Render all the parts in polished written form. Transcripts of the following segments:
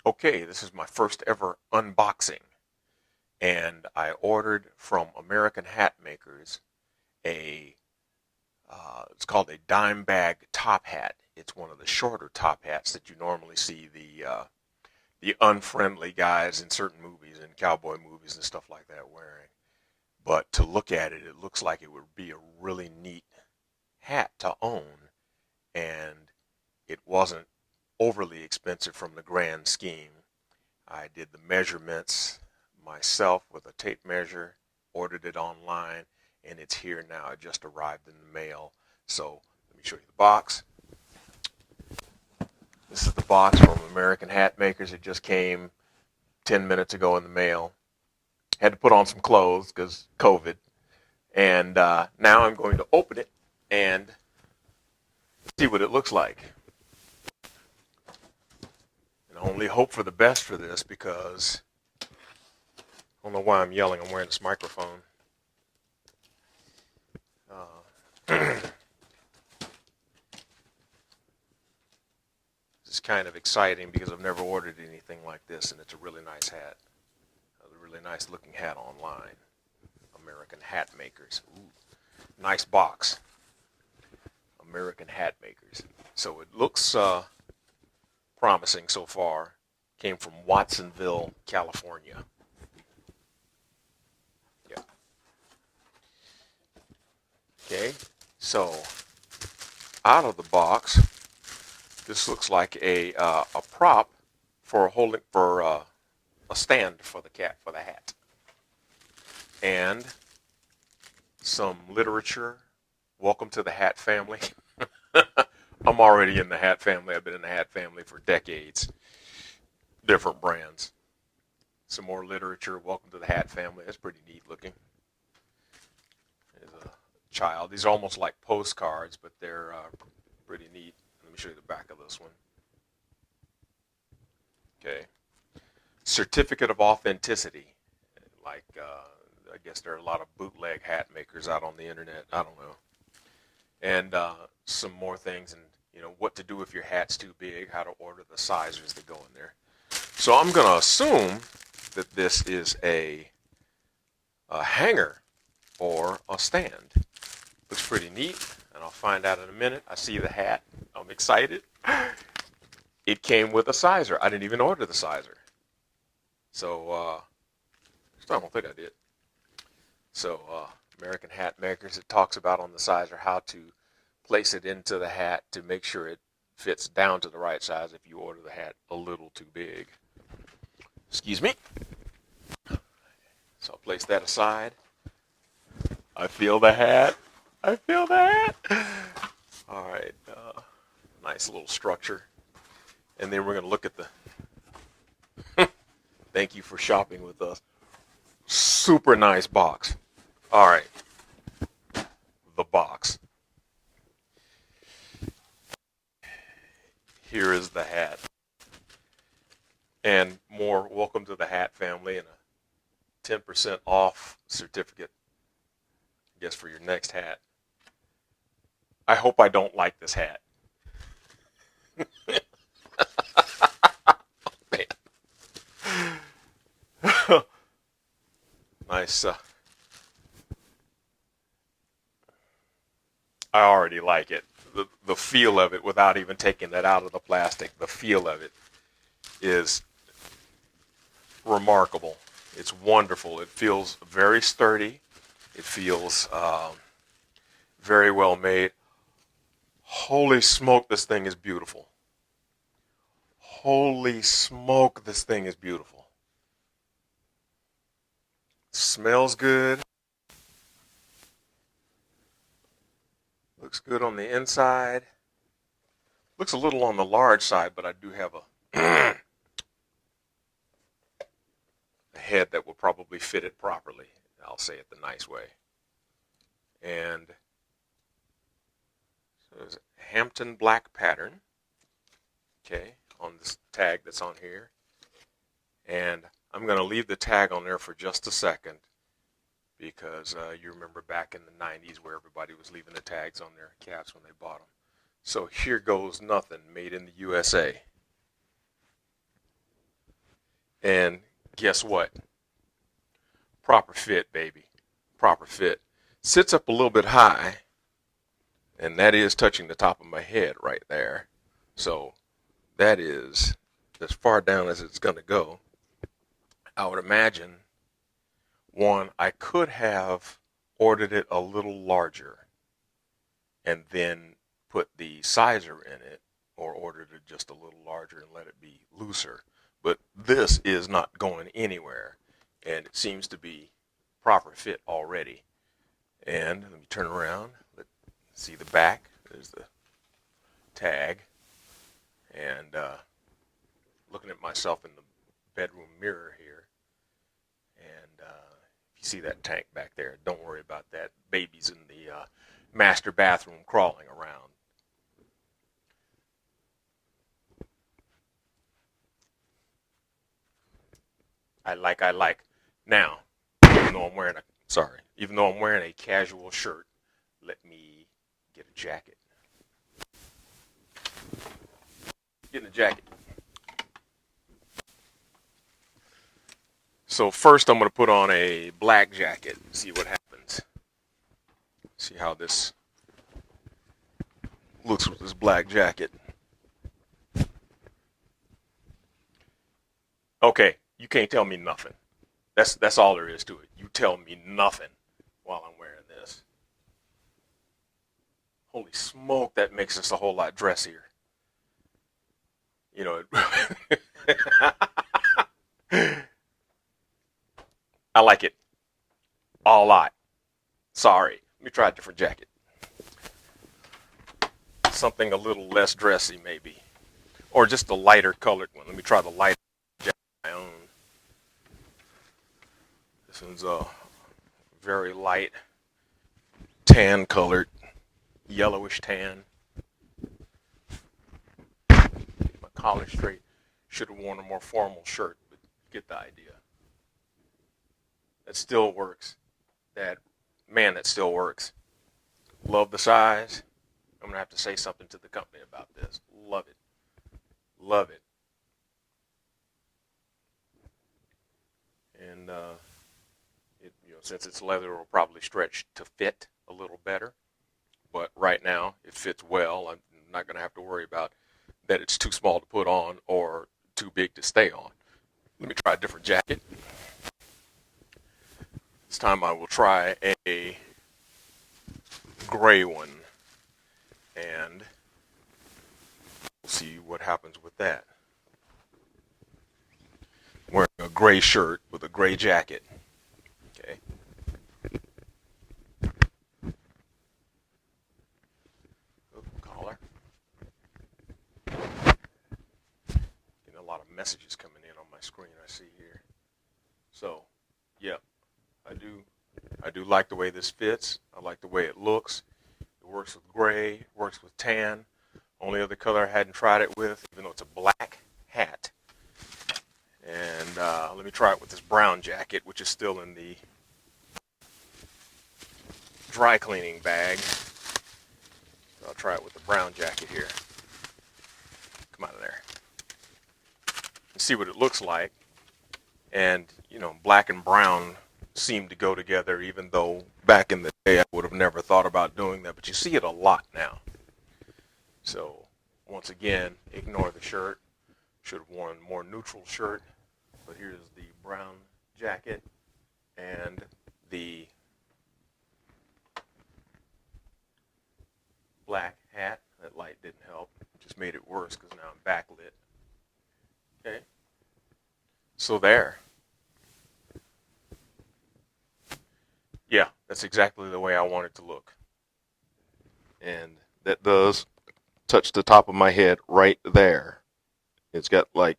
Okay, this is my first ever unboxing, and I ordered from American Hat Makers a it's called a dime bag top hat. It's one of the shorter top hats that you normally see the unfriendly guys in certain movies and cowboy movies and stuff like that wearing. But to look at it, it looks like it would be a really neat hat to own, and it wasn't overly expensive from the grand scheme. I did the measurements myself with a tape measure, ordered it online, and it's here now. It just arrived in the mail. So let me show you the box. This is the box from American Hat Makers. It just came 10 minutes ago in the mail. Had to put on some clothes because COVID. And now I'm going to open it and see what it looks like. And I only hope for the best for this because I don't know why I'm yelling. I'm wearing this microphone. This is kind of exciting because I've never ordered anything like this, and it's a really nice hat. A really nice looking hat online. American Hat Makers. Ooh, nice box. American Hat Makers. So it looks promising so far. Came from Watsonville, California. Yeah. Okay. So out of the box, this looks like a prop for holding for a stand for the hat, and some literature. Welcome to the hat family. I'm already in the hat family. I've been in the hat family for decades. Different brands. Some more literature. Welcome to the hat family. That's pretty neat looking. There's a child. These are almost like postcards, but they're pretty neat. Let me show you the back of this one. Okay. Certificate of authenticity. Like, I guess there are a lot of bootleg hat makers out on the internet. I don't know. And some more things, and what to do if your hat's too big, how to order the sizers that go in there. So I'm going to assume that this is a hanger or a stand. Looks pretty neat, and I'll find out in a minute. I see the hat. I'm excited. It came with a sizer. I didn't even order the sizer. So, I don't think I did. So, American Hat Makers, it talks about on the sizer how to place it into the hat to make sure it fits down to the right size if you order the hat a little too big. Excuse me. So I'll place that aside. I feel the hat. I feel the hat. All right. Nice little structure. And then we're going to look at the... Thank you for shopping with us. Super nice box. All right. The box. Here is the hat. And more welcome to the hat family and a 10% off certificate, I guess, for your next hat. I hope I don't like this hat. Nice. I already like it. The feel of it, without even taking that out of the plastic, the feel of it is remarkable. It's wonderful. It feels very sturdy. It feels very well made. Holy smoke, this thing is beautiful. Holy smoke, this thing is beautiful. Smells good. Looks good on the inside. Looks a little on the large side, but I do have a head that will probably fit it properly. I'll say it the nice way. And so there's a Hampton black pattern, okay, on this tag that's on here. And I'm going to leave the tag on there for just a second because you remember back in the 90s where everybody was leaving the tags on their caps when they bought them. So here goes nothing, made in the USA. And guess what? Proper fit, baby. Proper fit. Sits up a little bit high, and that is touching the top of my head right there. So that is as far down as it's going to go. I would imagine, one, I could have ordered it a little larger and then put the sizer in it, or ordered it just a little larger and let it be looser. But this is not going anywhere, and it seems to be proper fit already. And let me turn around. Let's see the back. There's the tag. And looking at myself in the bedroom mirror here. And if you see that tank back there, don't worry about that. Baby's in the master bathroom crawling around. I like. Now, even though I'm wearing a casual shirt, let me get a jacket. Getting a jacket. So first I'm going to put on a black jacket and see what happens. See how this looks with this black jacket. Okay, you can't tell me nothing. That's all there is to it. You tell me nothing while I'm wearing this. Holy smoke, that makes us a whole lot dressier. You know, I like it a lot. Sorry. Let me try a different jacket. Something a little less dressy, maybe. Or just a lighter colored one. Let me try the lighter jacket of my own. This one's a very light tan colored, yellowish tan. Get my collar straight. Should have worn a more formal shirt, but you get the idea. That still works. That still works. Love the size. I'm gonna have to say something to the company about this. Love it. Love it. And since it's leather, it will probably stretch to fit a little better. But right now, it fits well. I'm not gonna have to worry about that it's too small to put on or too big to stay on. Let me try a different jacket. This time I will try a gray one, and we'll see what happens with that. I'm wearing a gray shirt with a gray jacket. Okay. Collar. Getting a lot of messages coming in on my screen I see here. So, yeah. I do like the way this fits. I like the way it looks. It works with gray, it works with tan. Only other color I hadn't tried it with, even though it's a black hat. And let me try it with this brown jacket, which is still in the dry cleaning bag. So I'll try it with the brown jacket here. Come out of there. And see what it looks like. And, black and brown seem to go together, even though back in the day I would have never thought about doing that, but you see it a lot now. So once again, ignore the shirt. Should have worn a more neutral shirt, but here's the brown jacket and the black hat. That light didn't help, it just made it worse because now I'm backlit. Okay, so there. Yeah, that's exactly the way I want it to look. And that does touch the top of my head right there. It's got like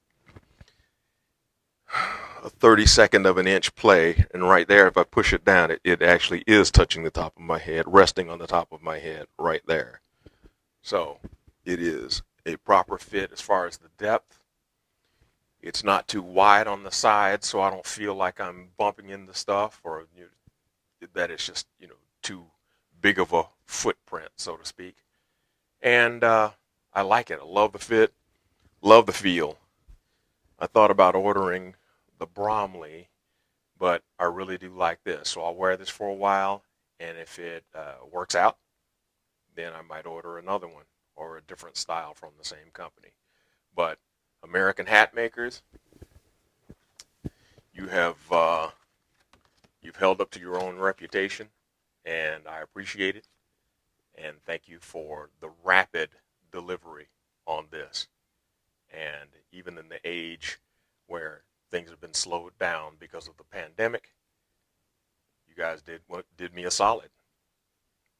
a 32nd of an inch play, and right there, if I push it down, it actually is touching the top of my head, resting on the top of my head right there. So it is a proper fit as far as the depth. It's not too wide on the side, so I don't feel like I'm bumping into stuff, or that it's just too big of a footprint, so to speak. And I like it. I love the fit, love the feel. I thought about ordering the Bromley, but I really do like this. So I'll wear this for a while, and if it works out, then I might order another one or a different style from the same company. But American hat makers, you have you've held up to your own reputation, and I appreciate it. And thank you for the rapid delivery on this. And even in the age where things have been slowed down because of the pandemic, you guys did me a solid.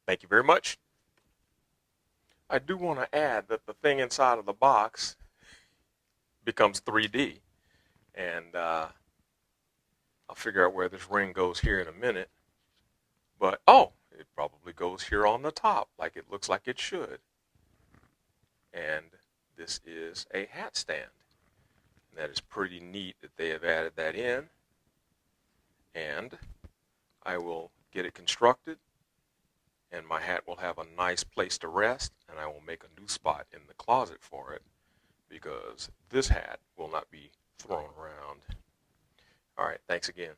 Thank you very much. I do want to add that the thing inside of the box becomes 3D, and I'll figure out where this ring goes here in a minute. But oh, it probably goes here on the top, like it looks like it should. And this is a hat stand. And that is pretty neat that they have added that in. And I will get it constructed, and my hat will have a nice place to rest, and I will make a new spot in the closet for it, because this hat will not be thrown around. All right, thanks again.